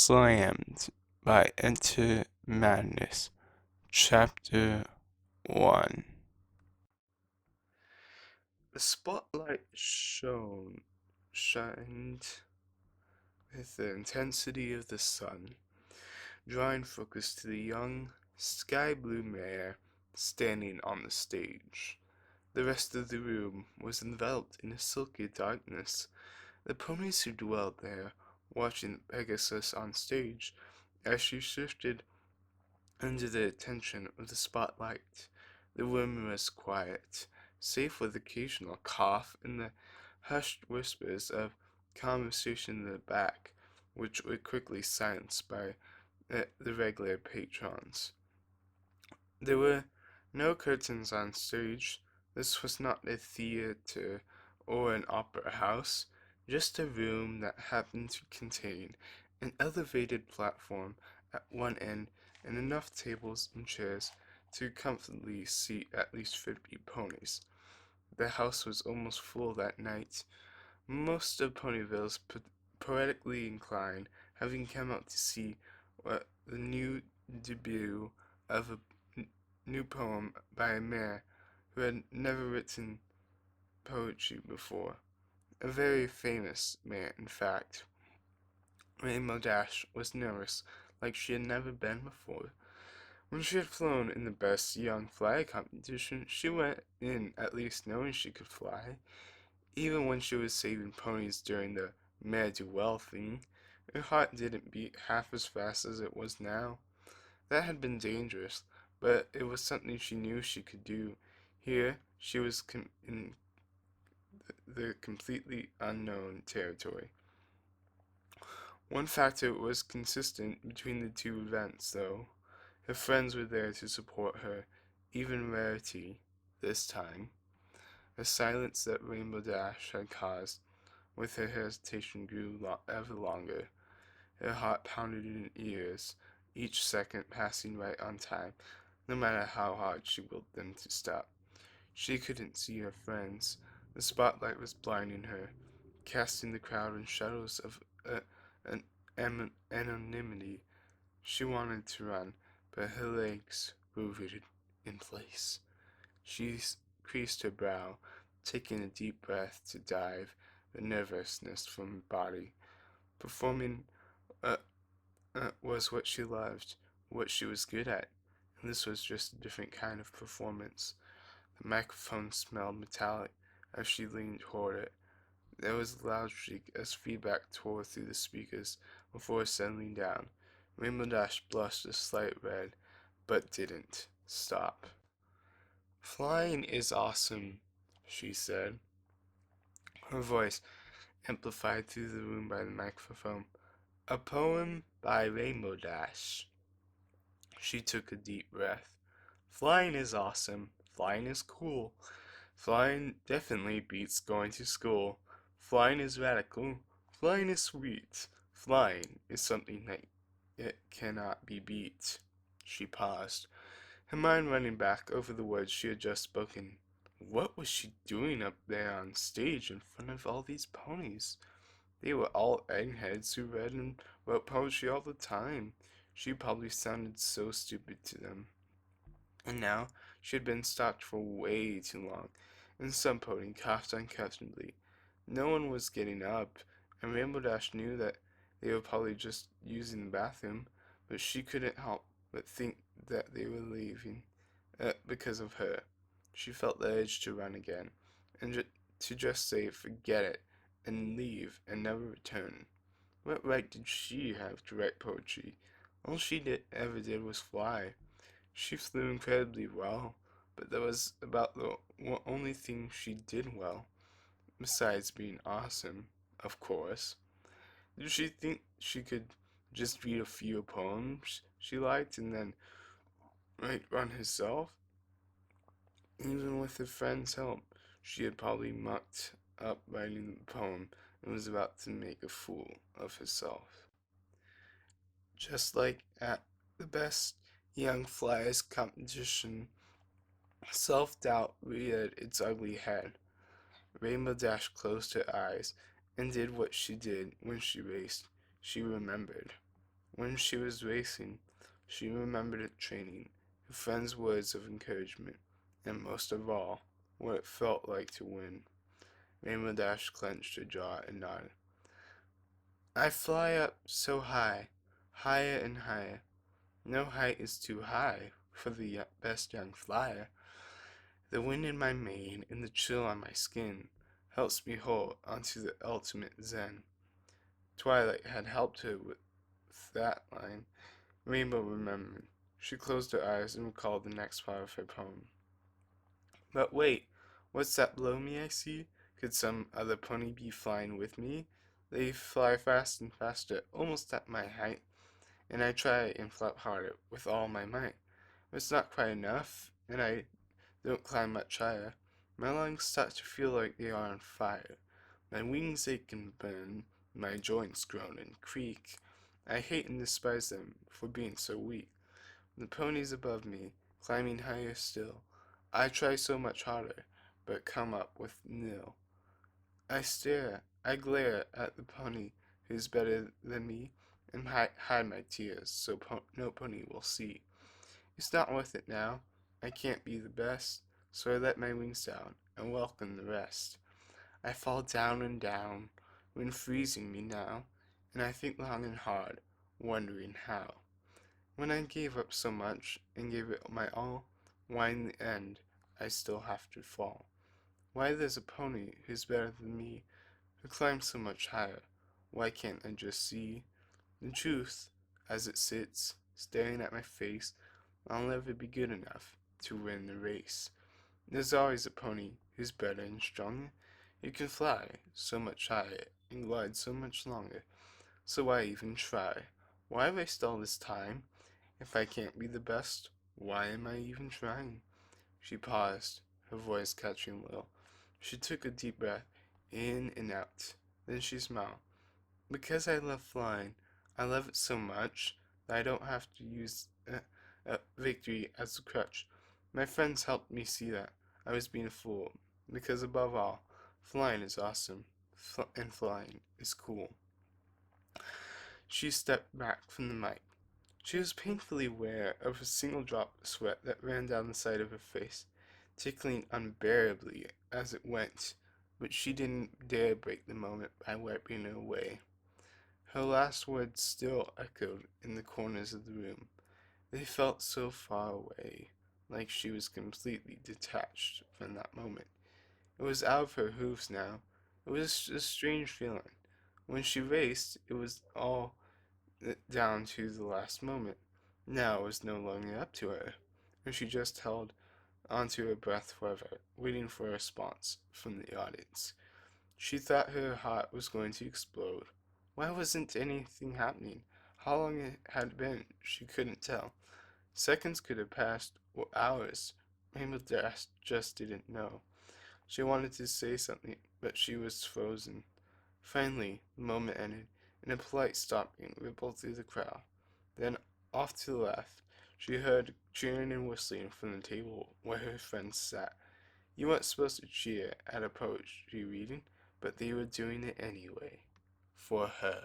Slammed by Enter Madness, Chapter 1. The spotlight shined with the intensity of the sun, drawing focus to the young, sky-blue mare standing on the stage. The rest of the room was enveloped in a silky darkness. The ponies who dwelled there, watching Pegasus on stage as she shifted under the attention of the spotlight. The room was quiet, save for the occasional cough and the hushed whispers of conversation in the back, which were quickly silenced by the regular patrons. There were no curtains on stage. This was not a theater or an opera house, just a room that happened to contain an elevated platform at one end and enough tables and chairs to comfortably seat at least 50 ponies. The house was almost full that night, most of Ponyville's poetically inclined having come out to see what the new debut of a new poem by a man who had never written poetry before. A very famous man, in fact. Rainbow Dash was nervous, like she had never been before. When she had flown in the best young fly competition, she went in at least knowing she could fly. Even when she was saving ponies during the mare do well thing, her heart didn't beat half as fast as it was now. That had been dangerous, but it was something she knew she could do. Here, she was in the completely unknown territory. One factor was consistent between the two events, though. Her friends were there to support her, even Rarity, this time. The silence that Rainbow Dash had caused with her hesitation grew ever longer. Her heart pounded in her ears, each second passing right on time, no matter how hard she willed them to stop. She couldn't see her friends. The spotlight was blinding her, casting the crowd in shadows of an anonymity. She wanted to run, but her legs were rooted in place. She creased her brow, taking a deep breath to drive the nervousness from her body. Performing uh, was what she loved, what she was good at, and this was just a different kind of performance. The microphone smelled metallic as she leaned toward it. There was a loud shriek as feedback tore through the speakers before settling down. Rainbow Dash blushed a slight red, but didn't stop. "Flying is awesome," she said, her voice amplified through the room by the microphone. "A poem by Rainbow Dash." She took a deep breath. "Flying is awesome. Flying is cool. Flying definitely beats going to school. Flying is radical. Flying is sweet. Flying is something that it cannot be beat." She paused, her mind running back over the words she had just spoken. What was she doing up there on stage in front of all these ponies? They were all eggheads who read and wrote poetry all the time. She probably sounded so stupid to them. And now she had been stopped for way too long, and some pony coughed uncomfortably. No one was getting up, and Rainbow Dash knew that they were probably just using the bathroom, but she couldn't help but think that they were leaving because of her. She felt the urge to run again, and to just say forget it, and leave, and never return. What right did she have to write poetry? All she ever did was fly. She flew incredibly well, but that was about the only thing she did well, besides being awesome, of course. Did she think she could just read a few poems she liked and then write one herself? Even with her friend's help, she had probably mucked up writing the poem and was about to make a fool of herself. Just like at the best young flyers competition, self-doubt reared its ugly head. Rainbow Dash closed her eyes and did what she did when she raced. She remembered. When she was racing, she remembered her training, her friends' words of encouragement, and most of all, what it felt like to win. Rainbow Dash clenched her jaw and nodded. I fly up so high, higher and higher. No height is too high for the best young flyer. The wind in my mane and the chill on my skin helps me hold onto the ultimate zen. Twilight had helped her with that line. Rainbow remembered. She closed her eyes and recalled the next part of her poem. But wait, what's that below me I see? Could some other pony be flying with me? They fly fast and faster, almost at my height, and I try and flap harder with all my might. But it's not quite enough, and I don't climb much higher. My lungs start to feel like they are on fire. My wings ache and burn, my joints groan and creak. I hate and despise them for being so weak. The ponies above me, climbing higher still. I try so much harder, but come up with nil. I glare at the pony who's better than me, and hide my tears so no pony will see. It's not worth it now. I can't be the best, so I let my wings down and welcome the rest. I fall down and down, wind freezing me now, and I think long and hard, wondering how. When I gave up so much and gave it my all, why in the end I still have to fall? Why there's a pony who's better than me, who climbs so much higher? Why can't I just see the truth as it sits, staring at my face? I'll never be good enough to win the race. There's always a pony who's better and stronger. You can fly so much higher and glide so much longer. So why even try? Why waste all this time? If I can't be the best, why am I even trying? She paused, her voice catching low. She took a deep breath, in and out. Then she smiled. Because I love flying, I love it so much that I don't have to use victory as a crutch. My friends helped me see that I was being fooled. Because above all, flying is awesome, and flying is cool. She stepped back from the mic. She was painfully aware of a single drop of sweat that ran down the side of her face, tickling unbearably as it went, but she didn't dare break the moment by wiping it away. Her last words still echoed in the corners of the room. They felt so far away, like she was completely detached from that moment. It was out of her hooves now. It was a strange feeling. When she raced, it was all down to the last moment. Now it was no longer up to her, and she just held onto her breath forever, waiting for a response from the audience. She thought her heart was going to explode. Why wasn't anything happening? How long it had been, she couldn't tell. Seconds could have passed, or hours. Rainbow Dash just didn't know. She wanted to say something, but she was frozen. Finally, the moment ended, and a polite stopping rippled through the crowd. Then, off to the left, she heard cheering and whistling from the table where her friends sat. You weren't supposed to cheer at a poetry reading, but they were doing it anyway. For her.